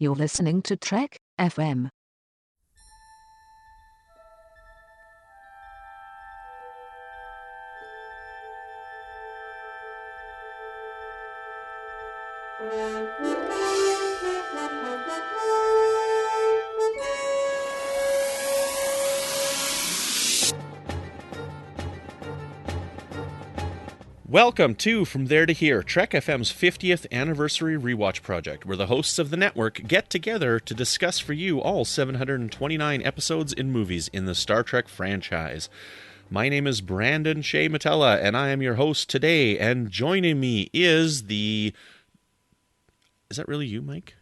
You're listening to Trek FM. Welcome to From There to Here, Trek FM's 50th anniversary rewatch project, where the hosts of the network get together to discuss for you all 729 episodes in movies in the Star Trek franchise. My name is Brandon-Shea Mutala, and I am your host today, and joining me is the... Is that really you, Mike?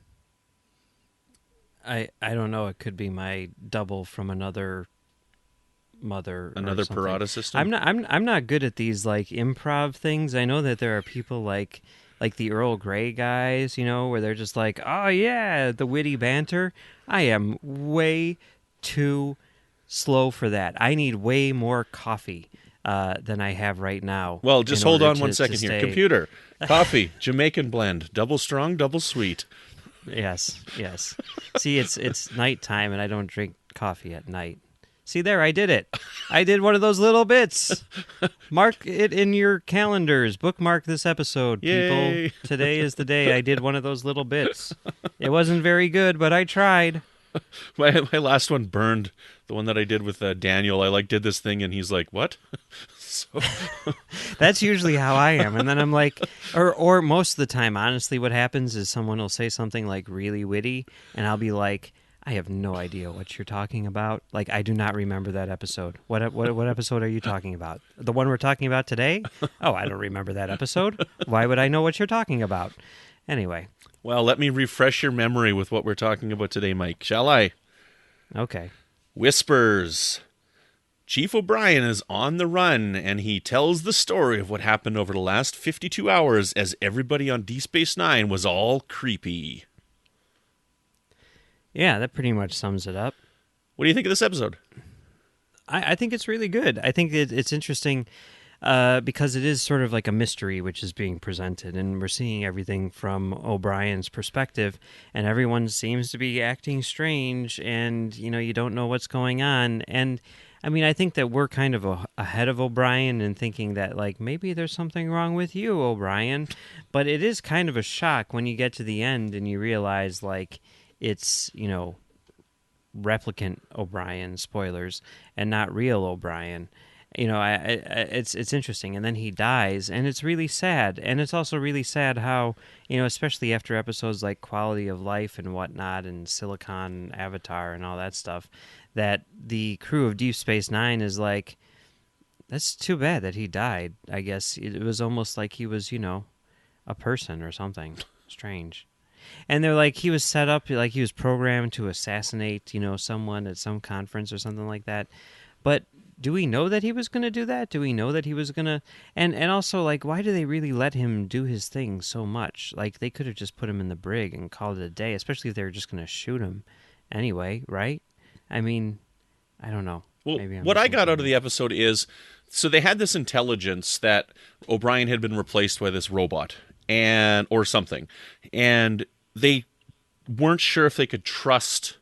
I don't know. It could be my double from another mother, another Parada system. I'm not good at these like improv things. I know that there are people like the Earl Grey guys, you know, where they're just like, oh yeah, the witty banter. I am way too slow for that. I need way more coffee than I have right now. Well, just hold on 1 second here. Computer, coffee, Jamaican blend, double strong, double sweet. Yes. See, it's nighttime and I don't drink coffee at night. See there, I did it. I did one of those little bits. Mark it in your calendars. Bookmark this episode, Yay. people. Today is the day I did one of those little bits. It wasn't very good, but I tried. My last one burned. The one that I did with Daniel, I did this thing, and he's like, what? So That's usually how I am. And then I'm like, or most of the time, honestly, what happens is someone will say something like really witty, and I'll be like, I have no idea what you're talking about. Like, I do not remember that episode. What episode are you talking about? The one we're talking about today? Oh, I don't remember that episode. Why would I know what you're talking about? Anyway. Well, let me refresh your memory with what we're talking about today, Mike. Shall I? Okay. Whispers. Chief O'Brien is on the run, and he tells the story of what happened over the last 52 hours as everybody on D Space Nine was all creepy. Yeah, that pretty much sums it up. What do you think of this episode? I think it's really good. I think it's interesting because it is sort of like a mystery which is being presented, and we're seeing everything from O'Brien's perspective, and everyone seems to be acting strange, and you don't know what's going on. And I mean, I think that we're kind of ahead of O'Brien and thinking that like maybe there's something wrong with you, O'Brien. But it is kind of a shock when you get to the end and you realize like it's, replicant O'Brien, spoilers, and not real O'Brien. It's interesting. And then he dies, and it's really sad. And it's also really sad how, especially after episodes like Quality of Life and whatnot, and Silicon Avatar and all that stuff, that the crew of Deep Space Nine is like, that's too bad that he died. I guess it was almost like he was, a person or something strange. And they're like, he was set up, like he was programmed to assassinate, someone at some conference or something like that. But do we know that he was going to do that? Do we know that he was going to... And also, like, why do they really let him do his thing so much? Like, they could have just put him in the brig and called it a day, especially if they were just going to shoot him anyway, right? I mean, I don't know. Well, what I got out of the episode is, so they had this intelligence that O'Brien had been replaced by this robot, or something, and they weren't sure if they could trust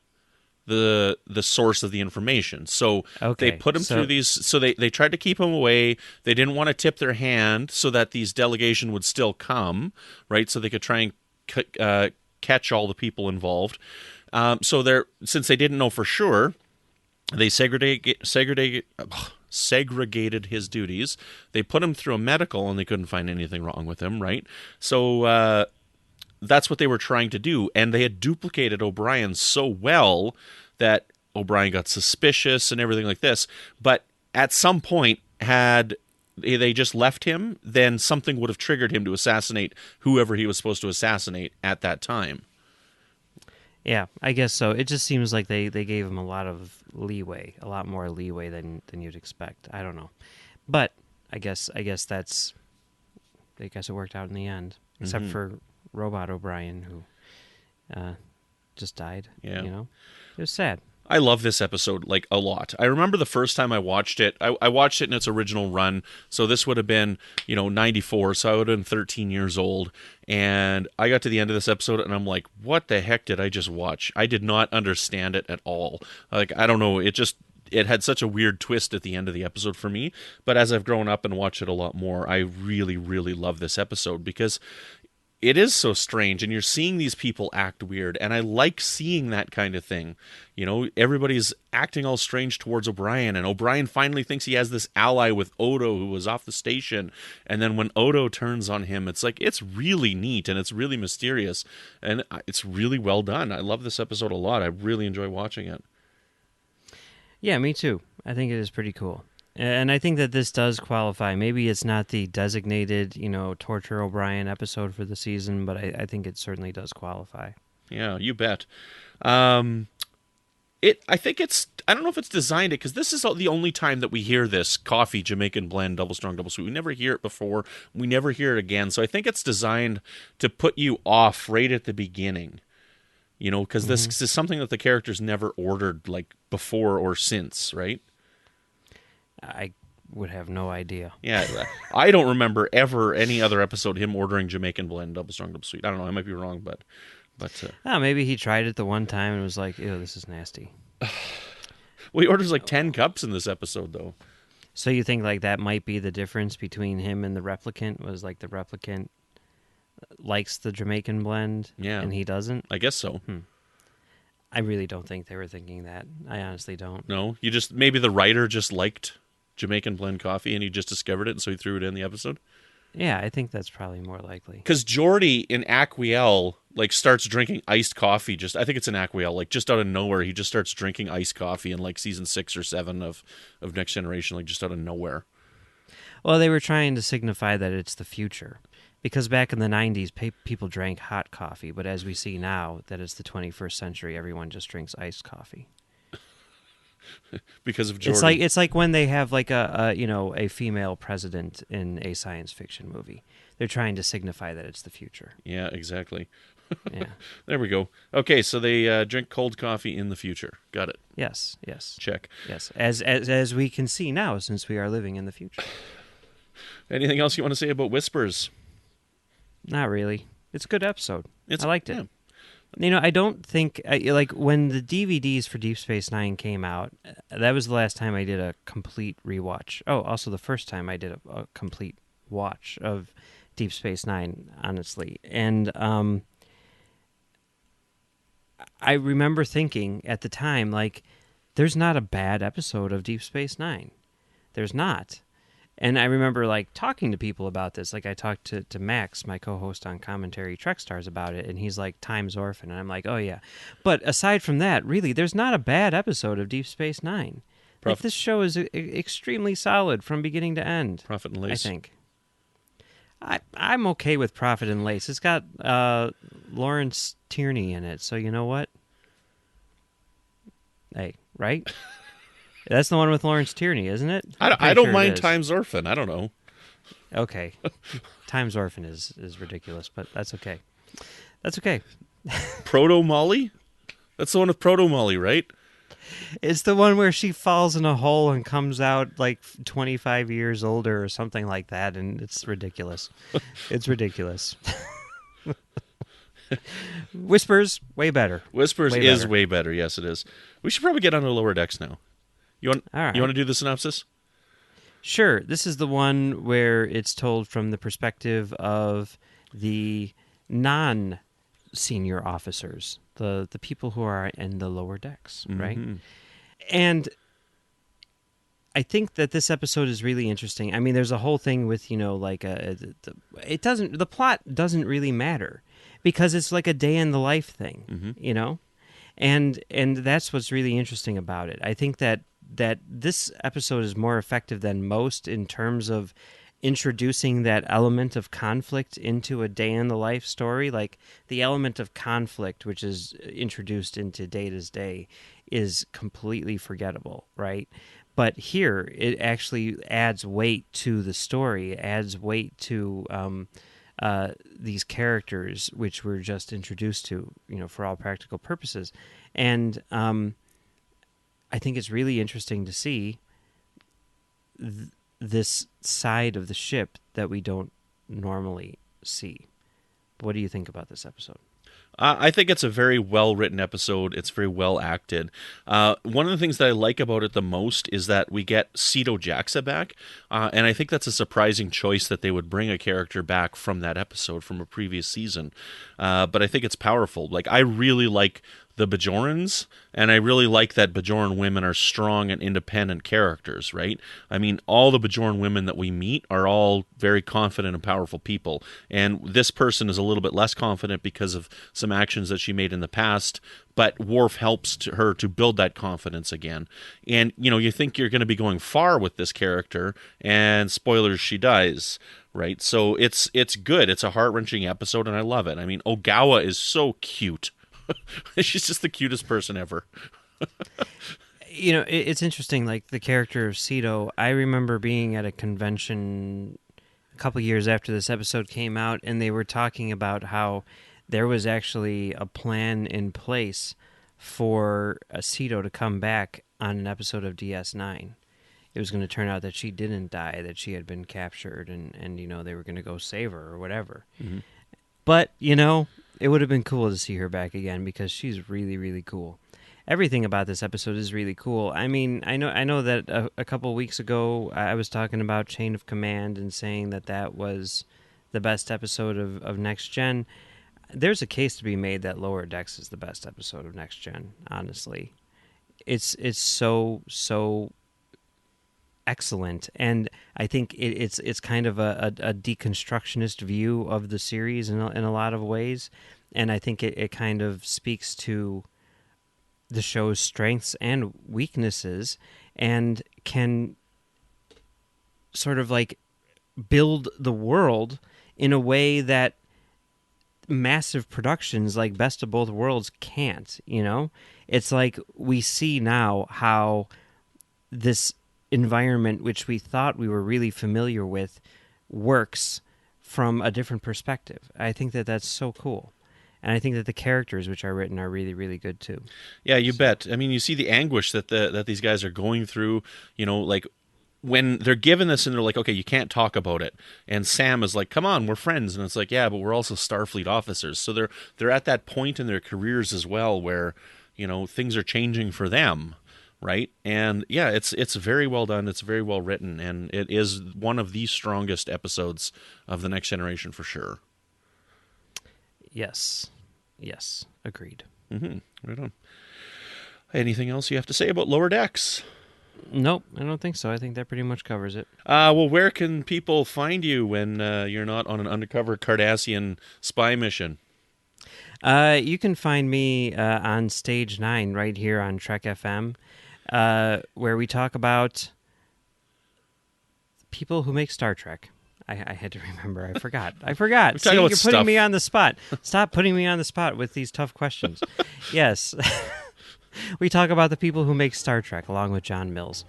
the source of the information. So They put him through these, so they tried to keep him away. They didn't want to tip their hand so that these delegation would still come, right? So they could try and catch all the people involved. Since they didn't know for sure, they segregated his duties. They put him through a medical, and they couldn't find anything wrong with him, right? So that's what they were trying to do, and they had duplicated O'Brien so well that O'Brien got suspicious and everything like this. But at some point, had they just left him, then something would have triggered him to assassinate whoever he was supposed to assassinate at that time. Yeah, I guess so. It just seems like they gave him a lot of leeway, a lot more leeway than you'd expect. I don't know, but I guess it worked out in the end, except for Robot O'Brien, who just died. Yeah, it was sad. I love this episode like a lot. I remember the first time I watched it. I watched it in its original run, so this would have been 94. So I would have been 13 years old, and I got to the end of this episode, and I'm like, what the heck did I just watch? I did not understand it at all. Like, I don't know. It had such a weird twist at the end of the episode for me. But as I've grown up and watched it a lot more, I really, really love this episode because it is so strange, and you're seeing these people act weird, and I like seeing that kind of thing. Everybody's acting all strange towards O'Brien, and O'Brien finally thinks he has this ally with Odo, who was off the station, and then when Odo turns on him, it's like, it's really neat, and it's really mysterious, and it's really well done. I love this episode a lot. I really enjoy watching it. Yeah, me too. I think it is pretty cool. And I think that this does qualify. Maybe it's not the designated, Torture O'Brien episode for the season, but I think it certainly does qualify. Yeah, you bet. I think I don't know if it's designed it, because this is the only time that we hear this coffee Jamaican blend, double strong, double sweet. We never hear it before. We never hear it again. So I think it's designed to put you off right at the beginning. Because this is something that the characters never ordered like before or since, right? I would have no idea. Yeah, I don't remember ever any other episode him ordering Jamaican blend, double strong, double sweet. I don't know. I might be wrong, but maybe he tried it the one time and was like, "Ew, this is nasty." Well, he orders like 10 cups in this episode, though. So you think like that might be the difference between him and the replicant? Was like the replicant likes the Jamaican blend, and he doesn't? I guess so. I really don't think they were thinking that. I honestly don't. No, maybe the writer just liked Jamaican blend coffee, and he just discovered it, and so he threw it in the episode. Yeah, I think that's probably more likely. Because Geordi in Aquiel starts drinking iced coffee. I think it's in Aquiel, just out of nowhere. He just starts drinking iced coffee in season 6 or 7 of Next Generation, just out of nowhere. Well, they were trying to signify that it's the future, because back in the 90s, people drank hot coffee, but as we see now that it's the 21st century, everyone just drinks iced coffee. Because of Geordi. It's like when they have a female president in a science fiction movie. They're trying to signify that it's the future. Yeah, exactly. Yeah. There we go. Okay, so they drink cold coffee in the future. Got it. Yes. Check. Yes, as we can see now, since we are living in the future. Anything else you want to say about Whispers? Not really. It's a good episode. I liked it. Yeah. I don't think when the DVDs for Deep Space Nine came out, that was the last time I did a complete rewatch. Oh, also the first time I did a complete watch of Deep Space Nine, honestly. And I remember thinking at the time, there's not a bad episode of Deep Space Nine. There's not. And I remember talking to people about this. I talked to Max, my co-host on Commentary Trek Stars, about it, and he's like, Time's Orphan. And I'm like, oh yeah. But aside from that, really, there's not a bad episode of Deep Space Nine. This show is extremely solid from beginning to end. Prophet and Lace. I think. I'm okay with Prophet and Lace. It's got Lawrence Tierney in it, so you know what? Hey, right? That's the one with Lawrence Tierney, isn't it? I don't mind Time's Orphan. I don't know. Okay. Time's Orphan is ridiculous, but that's okay. That's okay. Proto Molly? That's the one with Proto Molly, right? It's the one where she falls in a hole and comes out 25 years older or something like that, and it's ridiculous. It's ridiculous. Whispers, way better. Whispers is way better. Yes, it is. We should probably get on the Lower Decks now. You want to do the synopsis? Sure. This is the one where it's told from the perspective of the non-senior officers, the people who are in the lower decks, right? And I think that this episode is really interesting. I mean, there's a whole thing with the plot doesn't really matter because it's like a day in the life thing, and that's what's really interesting about it. I think that this episode is more effective than most in terms of introducing that element of conflict into a day in the life story. The element of conflict which is introduced into Data's day is completely forgettable, right? But here it actually adds weight to the story, adds weight to these characters which we're just introduced to, for all practical purposes. And I think it's really interesting to see this side of the ship that we don't normally see. What do you think about this episode? I think it's a very well-written episode. It's very well acted. One of the things that I like about it the most is that we get Cito Jaxa back, and I think that's a surprising choice that they would bring a character back from that episode from a previous season. But I think it's powerful. Like, I really like the Bajorans, and I really like that Bajoran women are strong and independent characters, right? I mean, all the Bajoran women that we meet are all very confident and powerful people, and this person is a little bit less confident because of some actions that she made in the past, but Worf helps her to build that confidence again. And, you know, you think you're going to be going far with this character, and spoilers, she dies, right? So it's good. It's a heart-wrenching episode, and I love it. I mean, Ogawa is so cute. She's just the cutest person ever. You know, it's interesting, like the character of Cito. I remember being at a convention a couple years after this episode came out, and they were talking about how there was actually a plan in place for Cito to come back on an episode of DS9. It was going to turn out that she didn't die, that she had been captured, and you know, they were going to go save her or whatever. Mm-hmm. But, you know, it would have been cool to see her back again because she's really, really cool. Everything about this episode is really cool. I mean, I know that a couple weeks ago I was talking about Chain of Command and saying that was the best episode of Next Gen. There's a case to be made that Lower Decks is the best episode of Next Gen, honestly. It's so excellent, and I think it's kind of a deconstructionist view of the series in a lot of ways, and I think it kind of speaks to the show's strengths and weaknesses, and can sort of like build the world in a way that massive productions like Best of Both Worlds can't. You know, it's like we see now how this environment, which we thought we were really familiar with, works from a different perspective. I think that's so cool. And I think that the characters which are written are really, really good too. Yeah, you bet. I mean, you see the anguish that these guys are going through, you know, like when they're given this and they're like, okay, you can't talk about it. And Sam is like, come on, we're friends. And it's like, yeah, but we're also Starfleet officers. So they're at that point in their careers as well where, you know, things are changing for them. Right. And yeah, it's very well done. It's very well written. And it is one of the strongest episodes of The Next Generation for sure. Yes. Agreed. Mm-hmm. Right on. Anything else you have to say about Lower Decks? Nope, I don't think so. I think that pretty much covers it. Well, where can people find you when you're not on an undercover Cardassian spy mission? You can find me on Stage 9 right here on Trek FM. Where we talk about people who make Star Trek. I had to remember. I forgot. See, you're putting me on the spot. Stop putting me on the spot with these tough questions. Yes. We talk about the people who make Star Trek along with John Mills.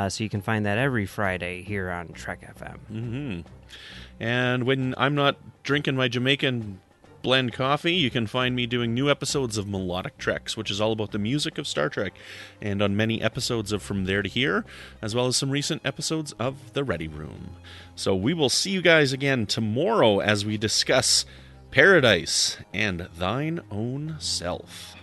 So you can find that every Friday here on Trek FM. Mm-hmm. And when I'm not drinking my Jamaican blend coffee, you can find me doing new episodes of Melodic Treks, which is all about the music of Star Trek, and on many episodes of From There to Here, as well as some recent episodes of The Ready Room. So we will see you guys again tomorrow as we discuss Paradise and Thine Own Self.